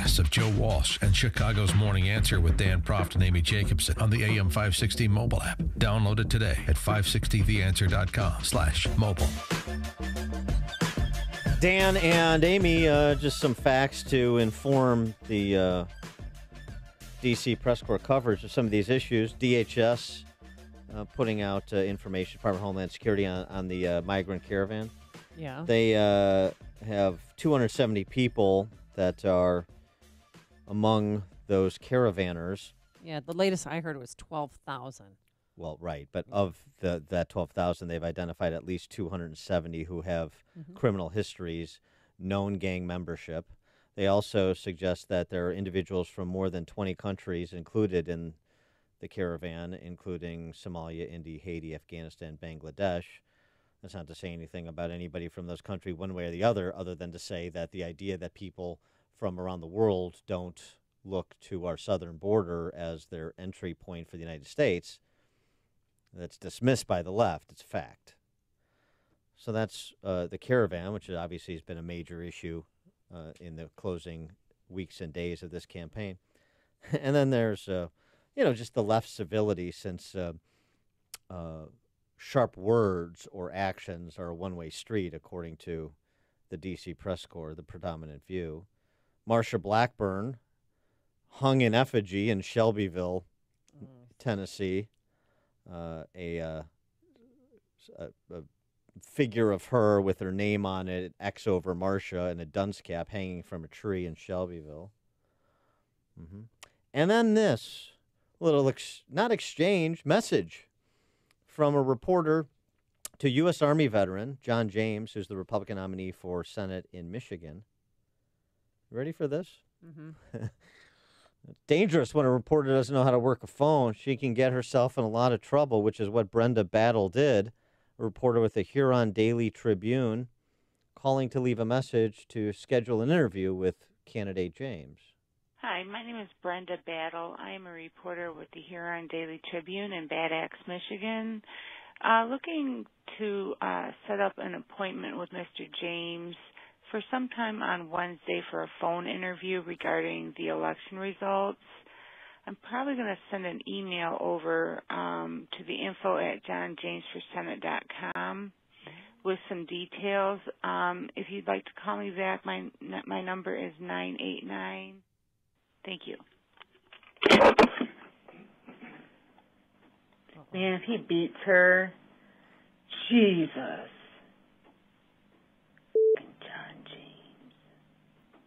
podcasts of Joe Walsh and Chicago's Morning Answer with Dan Proft and Amy Jacobson on the AM 560 mobile app. Download it today at 560theanswer.com/mobile. Dan and Amy, just some facts to inform the D.C. press corps coverage of some of these issues. DHS putting out information, Department of Homeland Security, on the migrant caravan. Yeah. They have 270 people that are among those caravanners. Yeah, the latest I heard was 12,000. Well, right, but of that 12,000, they've identified at least 270 who have criminal histories, known gang membership. They also suggest that there are individuals from more than 20 countries included in the caravan, including Somalia, India, Haiti, Afghanistan, Bangladesh. That's not to say anything about anybody from those countries one way or the other than to say that the idea that people from around the world don't look to our southern border as their entry point for the United States, that's dismissed by the left. It's fact. So that's the caravan, which obviously has been a major issue in the closing weeks and days of this campaign. And then there's, just the left's civility, since sharp words or actions are a one-way street, according to the D.C. press corps, the predominant view. Marsha Blackburn hung in effigy in Shelbyville, Tennessee. A figure of her with her name on it, X over Marsha, and a dunce cap hanging from a tree in Shelbyville. And then this little, message from a reporter to U.S. Army veteran John James, who's the Republican nominee for Senate in Michigan. Ready for this? It's dangerous when a reporter doesn't know how to work a phone. She can get herself in a lot of trouble, which is what Brenda Battle did, a reporter with the Huron Daily Tribune, calling to leave a message to schedule an interview with candidate James. Hi, my name is Brenda Battle. I am a reporter with the Huron Daily Tribune in Bad Axe, Michigan. Looking to set up an appointment with Mr. James for sometime on Wednesday for a phone interview regarding the election results. I'm probably going to send an email over to the info@johnjamesforsenate.com with some details. If you'd like to call me back, my number is 989. Thank you. Man, if he beats her, Jesus. John James.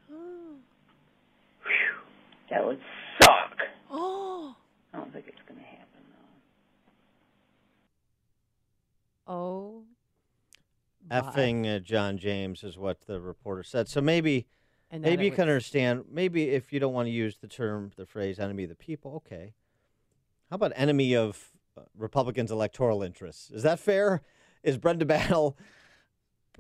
Whew, that would suck. Oh. I don't think it's going to happen, though. Oh. Effing John James is what the reporter said. So maybe you can understand, maybe if you don't want to use the phrase enemy of the people, okay. How about enemy of Republicans' electoral interests? Is that fair? Is Brenda Battle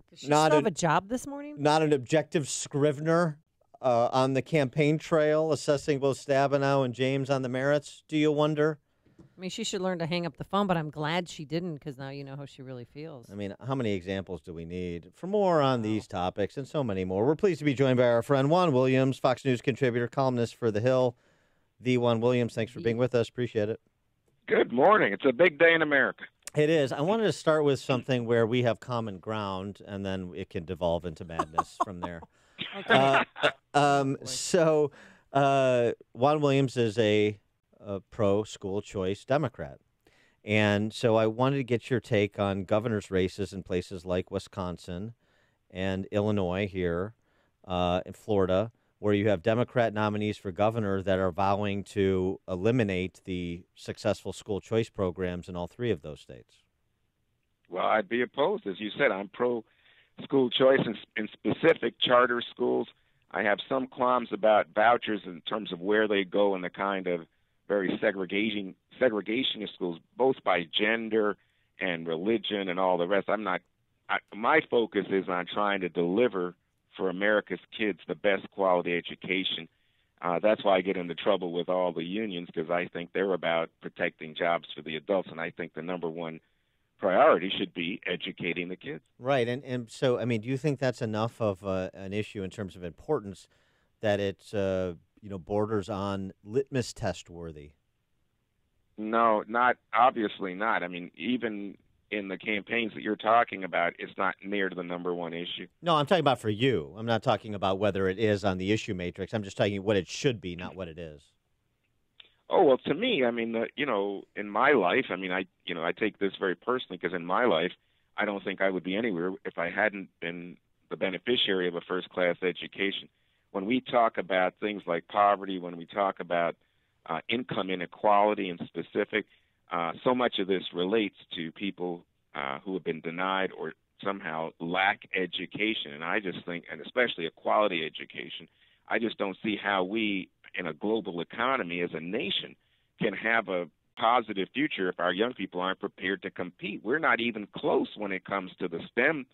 Does she still have a job this morning? Not an objective scrivener on the campaign trail, assessing both Stabenow and James on the merits, do you wonder? I mean, she should learn to hang up the phone, but I'm glad she didn't, because now you know how she really feels. I mean, how many examples do we need? For more on these topics and so many more, we're pleased to be joined by our friend Juan Williams, Fox News contributor, columnist for The Hill. The Juan Williams, thanks for being with us. Appreciate it. Good morning. It's a big day in America. It is. I wanted to start with something where we have common ground, and then it can devolve into madness from there. Okay. So Juan Williams is a pro-school choice Democrat. And so I wanted to get your take on governor's races in places like Wisconsin and Illinois here in Florida, where you have Democrat nominees for governor that are vowing to eliminate the successful school choice programs in all three of those states. Well, I'd be opposed. As you said, I'm pro-school choice in specific charter schools. I have some qualms about vouchers in terms of where they go and the kind of very segregationist schools, both by gender and religion and all the rest. My focus is on trying to deliver for America's kids the best quality education. That's why I get into trouble with all the unions, because I think they're about protecting jobs for the adults, and I think the number one priority should be educating the kids. Right, and so, I mean, do you think that's enough of an issue in terms of importance that it's borders on litmus test worthy? No, not obviously not. I mean, even in the campaigns that you're talking about, it's not near to the number one issue. No, I'm talking about for you. I'm not talking about whether it is on the issue matrix. I'm just talking what it should be, not what it is. Oh, well, to me, I mean, in my life, I mean, I take this very personally because in my life, I don't think I would be anywhere if I hadn't been the beneficiary of a first-class education. When we talk about things like poverty, when we talk about income inequality in specific, so much of this relates to people who have been denied or somehow lack education. And I just think, and especially a quality education, I just don't see how we, in a global economy as a nation, can have a positive future if our young people aren't prepared to compete. We're not even close when it comes to the STEM,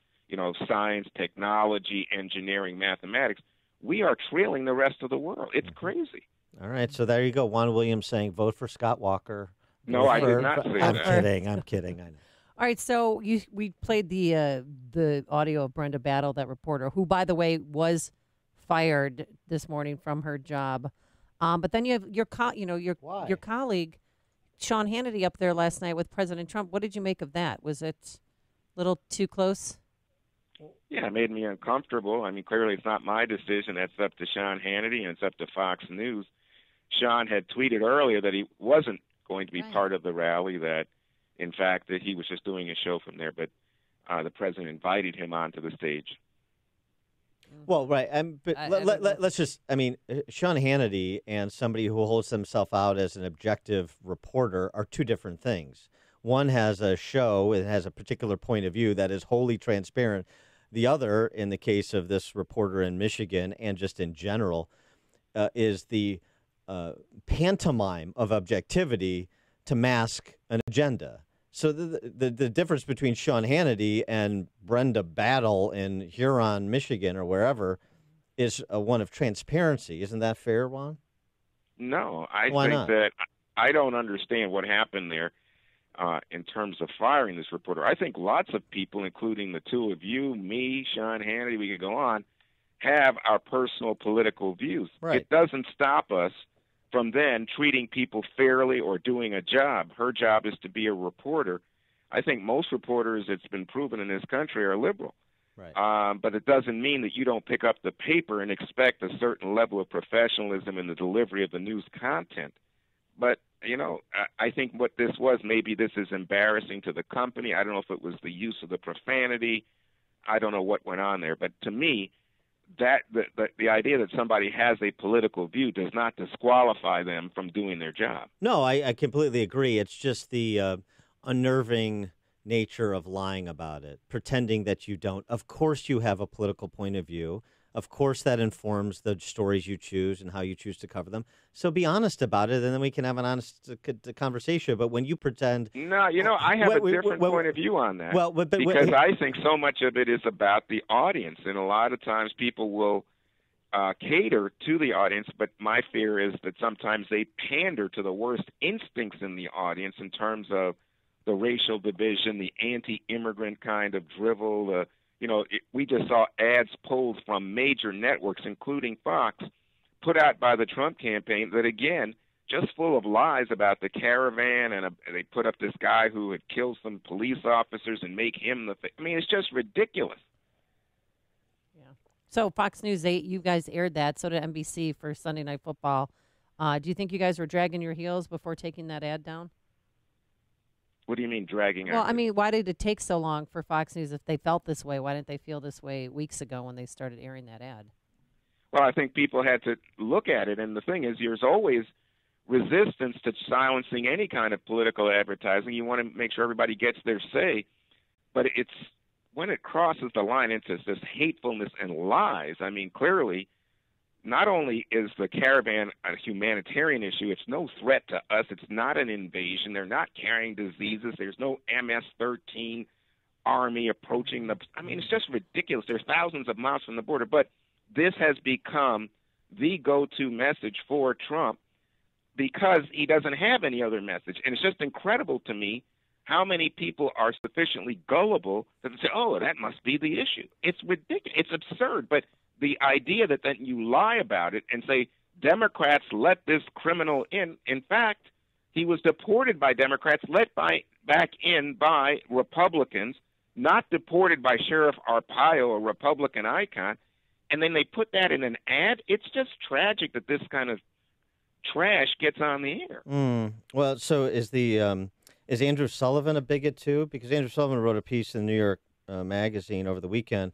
science, technology, engineering, mathematics. We are trailing the rest of the world. It's crazy. All right, so there you go. Juan Williams saying vote for Scott Walker. No, I did not say that. I'm kidding. I know. All right, so we played the audio of Brenda Battle, that reporter, who, by the way, was fired this morning from her job. But then you have your colleague, Sean Hannity, up there last night with President Trump. What did you make of that? Was it a little too close? Yeah, it made me uncomfortable. I mean, clearly it's not my decision. That's up to Sean Hannity, and it's up to Fox News. Sean had tweeted earlier that he wasn't going to be part of the rally, that, in fact, that he was just doing a show from there. But the president invited him onto the stage. Well, right. But let's just, Sean Hannity and somebody who holds himself out as an objective reporter are two different things. One has a show, it has a particular point of view that is wholly transparent. The other, in the case of this reporter in Michigan and just in general, is the pantomime of objectivity to mask an agenda. So the difference between Sean Hannity and Brenda Battle in Huron, Michigan, or wherever, is one of transparency. Isn't that fair, Juan? No, I Why think not? that I don't understand what happened there in terms of firing this reporter. I think lots of people, including the two of you, me, Sean Hannity, we could go on, have our personal political views. Right. It doesn't stop us from then treating people fairly or doing a job. Her job is to be a reporter. I think most reporters, it's been proven in this country, are liberal. Right. But it doesn't mean that you don't pick up the paper and expect a certain level of professionalism in the delivery of the news content. But, I think what this was, maybe this is embarrassing to the company. I don't know if it was the use of the profanity. I don't know what went on there. But to me, that the idea that somebody has a political view does not disqualify them from doing their job. No, I completely agree. It's just the unnerving nature of lying about it, pretending that you don't. Of course you have a political point of view. Of course that informs the stories you choose and how you choose to cover them. So be honest about it, and then we can have an honest conversation. But when you pretend... No, I have a different point of view on that. Because I think so much of it is about the audience, and a lot of times people will cater to the audience, but my fear is that sometimes they pander to the worst instincts in the audience in terms of the racial division, the anti-immigrant kind of drivel. We just saw ads pulled from major networks, including Fox, put out by the Trump campaign that, again, just full of lies about the caravan, and they put up this guy who had killed some police officers and make him it's just ridiculous. Yeah. So Fox News 8, you guys aired that. So did NBC for Sunday Night Football. Do you think you guys were dragging your heels before taking that ad down? What do you mean dragging out? Well, why did it take so long for Fox News if they felt this way? Why didn't they feel this way weeks ago when they started airing that ad? Well, I think people had to look at it, and the thing is, there's always resistance to silencing any kind of political advertising. You want to make sure everybody gets their say, but it's when it crosses the line into this hatefulness and lies. Clearly, not only is the caravan a humanitarian issue, it's no threat to us. It's not an invasion. They're not carrying diseases. There's no MS-13 army approaching the... it's just ridiculous. There's thousands of miles from the border. But this has become the go-to message for Trump because he doesn't have any other message. And it's just incredible to me how many people are sufficiently gullible that they say, oh, that must be the issue. It's ridiculous. It's absurd. But the idea that then you lie about it and say Democrats let this criminal in fact, he was deported by Democrats, back in by Republicans, not deported by Sheriff Arpaio, a Republican icon, and then they put that in an ad. It's just tragic that this kind of trash gets on the air. Well, so is Andrew Sullivan a bigot too? Because Andrew Sullivan wrote a piece in the New York Magazine over the weekend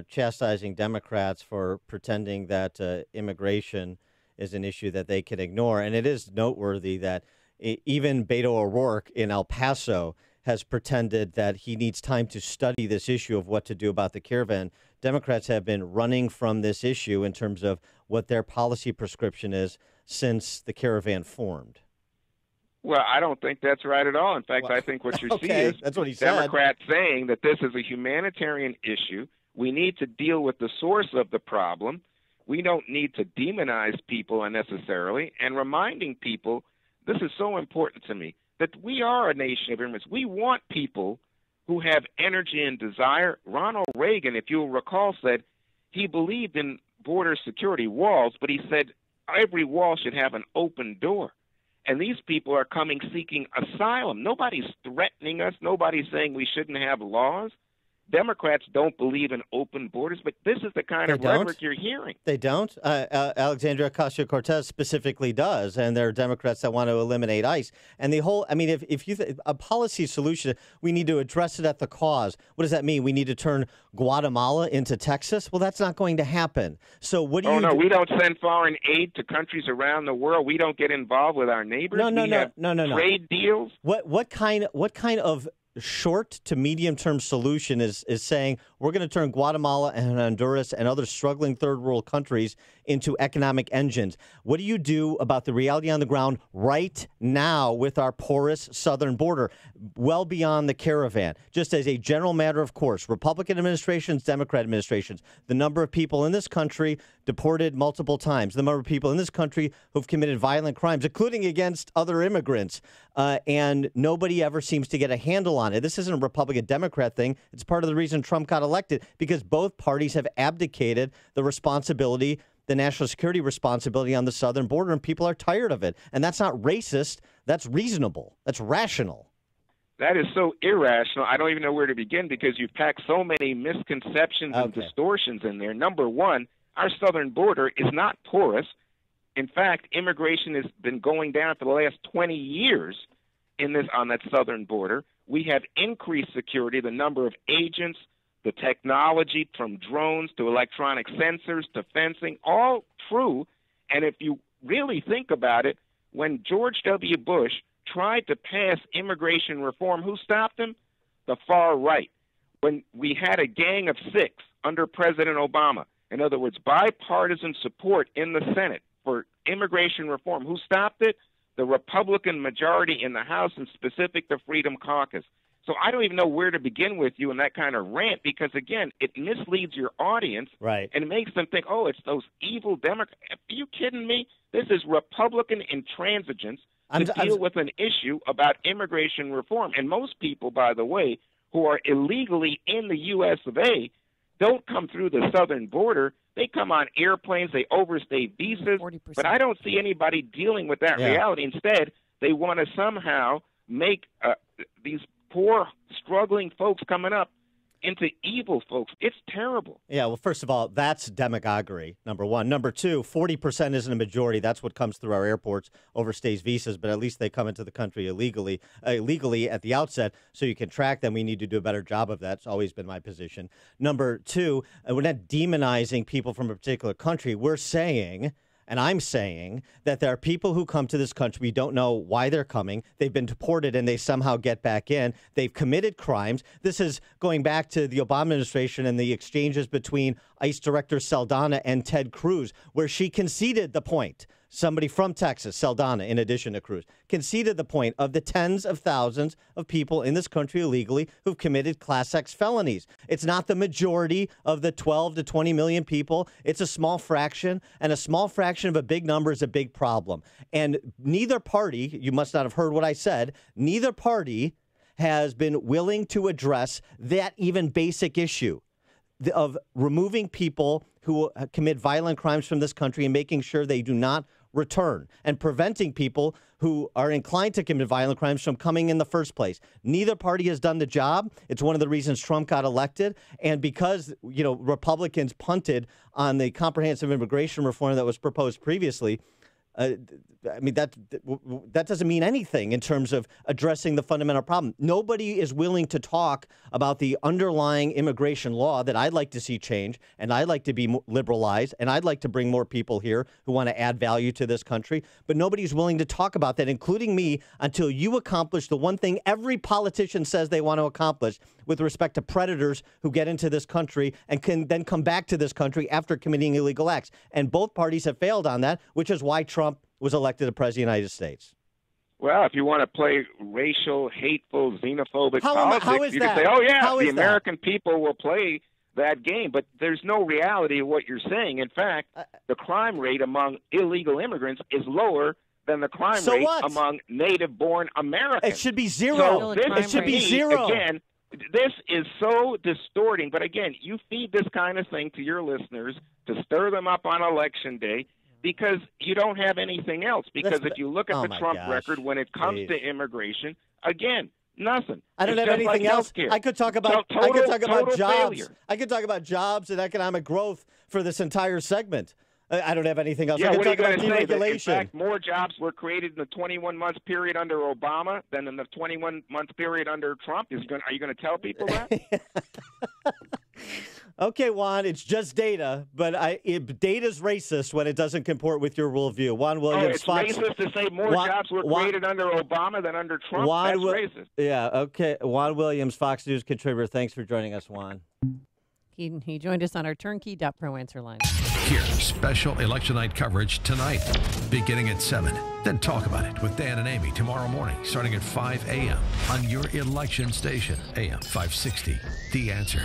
chastising Democrats for pretending that immigration is an issue that they can ignore. And it is noteworthy that even Beto O'Rourke in El Paso has pretended that he needs time to study this issue of what to do about the caravan. Democrats have been running from this issue in terms of what their policy prescription is since the caravan formed. Well, I don't think that's right at all. In fact, I think what you see is that's what he Democrats saying that this is a humanitarian issue. We need to deal with the source of the problem. We don't need to demonize people unnecessarily, and reminding people, this is so important to me, that we are a nation of immigrants. We want people who have energy and desire. Ronald Reagan, if you'll recall, said he believed in border security walls, but he said every wall should have an open door. And these people are coming seeking asylum. Nobody's threatening us. Nobody's saying we shouldn't have laws. Democrats don't believe in open borders, but this is the kind of rhetoric you're hearing. They don't. Alexandria Ocasio-Cortez specifically does, and there are Democrats that want to eliminate ICE. And the whole, I mean, if you a policy solution, we need to address it at the cause. What does that mean? We need to turn Guatemala into Texas? Well, that's not going to happen. So what do you? Oh no, we don't send foreign aid to countries around the world. We don't get involved with our neighbors. No. Trade deals. What kind of short to medium term solution is saying we're going to turn Guatemala and Honduras and other struggling third world countries into economic engines? What do you do about the reality on the ground right now with our porous southern border, well beyond the caravan? Just as a general matter of course, Republican administrations, Democrat administrations, the number of people in this country deported multiple times, the number of people in this country who've committed violent crimes, including against other immigrants, and nobody ever seems to get a handle on it. This isn't a Republican-Democrat thing. It's part of the reason Trump got elected, because both parties have abdicated the responsibility, the national security responsibility on the southern border, and people are tired of it. And that's not racist. That's reasonable. That's rational. That is so irrational. I don't even know where to begin, because you've packed so many misconceptions and distortions in there. Number one, our southern border is not porous. In fact, immigration has been going down for the last 20 years on that southern border. We have increased security, the number of agents, the technology from drones to electronic sensors to fencing, all true. And if you really think about it, when George W. Bush tried to pass immigration reform, who stopped him? The far right. When we had a gang of six under President Obama, in other words, bipartisan support in the Senate for immigration reform, who stopped it? The Republican majority in the House, and specific the Freedom Caucus. So I don't even know where to begin with you in that kind of rant, because, again, it misleads your audience, right, and it makes them think, oh, it's those evil Democrats. Are you kidding me? This is Republican intransigence to deal with an issue about immigration reform. And most people, by the way, who are illegally in the U.S. of A. don't come through the southern border. They come on airplanes. They overstay visas. 40%. But I don't see anybody dealing with that reality. Instead, they want to somehow make these poor, struggling folks coming up into evil folks. It's terrible. Yeah, well, first of all, that's demagoguery, number one. Number two, 40% isn't a majority. That's what comes through our airports, overstays visas, but at least they come into the country illegally at the outset, so you can track them. We need to do a better job of that. It's always been my position. Number two, we're not demonizing people from a particular country. We're saying, and I'm saying, that there are people who come to this country. We don't know why they're coming. They've been deported and they somehow get back in. They've committed crimes. This is going back to the Obama administration and the exchanges between ICE Director Saldana and Ted Cruz, where she conceded the point. Somebody from Texas, Saldana, in addition to Cruz, conceded the point of the tens of thousands of people in this country illegally who've committed Class X felonies. It's not the majority of the 12 to 20 million people. It's a small fraction, and a small fraction of a big number is a big problem. And neither party, you must not have heard what I said, neither party has been willing to address that even basic issue. of removing people who commit violent crimes from this country and making sure they do not return, and preventing people who are inclined to commit violent crimes from coming in the first place. Neither party has done the job. It's one of the reasons Trump got elected. And because, Republicans punted on the comprehensive immigration reform that was proposed previously, that doesn't mean anything in terms of addressing the fundamental problem. Nobody is willing to talk about the underlying immigration law that I'd like to see change, and I'd like to be liberalized, and I'd like to bring more people here who want to add value to this country. But nobody's willing to talk about that, including me, until you accomplish the one thing every politician says they want to accomplish with respect to predators who get into this country and can then come back to this country after committing illegal acts. And both parties have failed on that, which is why Trump was elected as president of the United States. Well, if you want to play racial, hateful, xenophobic politics, you that? can say, oh, yeah, how the American people will play that game. But there's no reality of what you're saying. In fact, the crime rate among illegal immigrants is lower than the crime rate among native-born Americans. It should be zero. So it should be zero. Again, this is so distorting. But again, you feed this kind of thing to your listeners to stir them up on Election Day, because you don't have anything else. Because if you look at the Trump record when it comes to immigration, again, nothing. I don't have anything else. I could talk about jobs. Failure. I could talk about jobs and economic growth for this entire segment. I don't have anything else. Yeah, I could what are you talk about going to say? deregulation. In fact, more jobs were created in the 21-month period under Obama than in the 21-month period under Trump. Are you going to tell people that? Okay, Juan, it's just data, but data's racist when it doesn't comport with your worldview. Juan Williams, it's racist to say more jobs were created under Obama than under Trump? That's racist. Yeah, okay. Juan Williams, Fox News contributor. Thanks for joining us, Juan. He joined us on our turnkey.pro answer line. Here's special election night coverage tonight, beginning at 7. Then talk about it with Dan and Amy tomorrow morning, starting at 5 a.m. on your election station, AM 560. The Answer.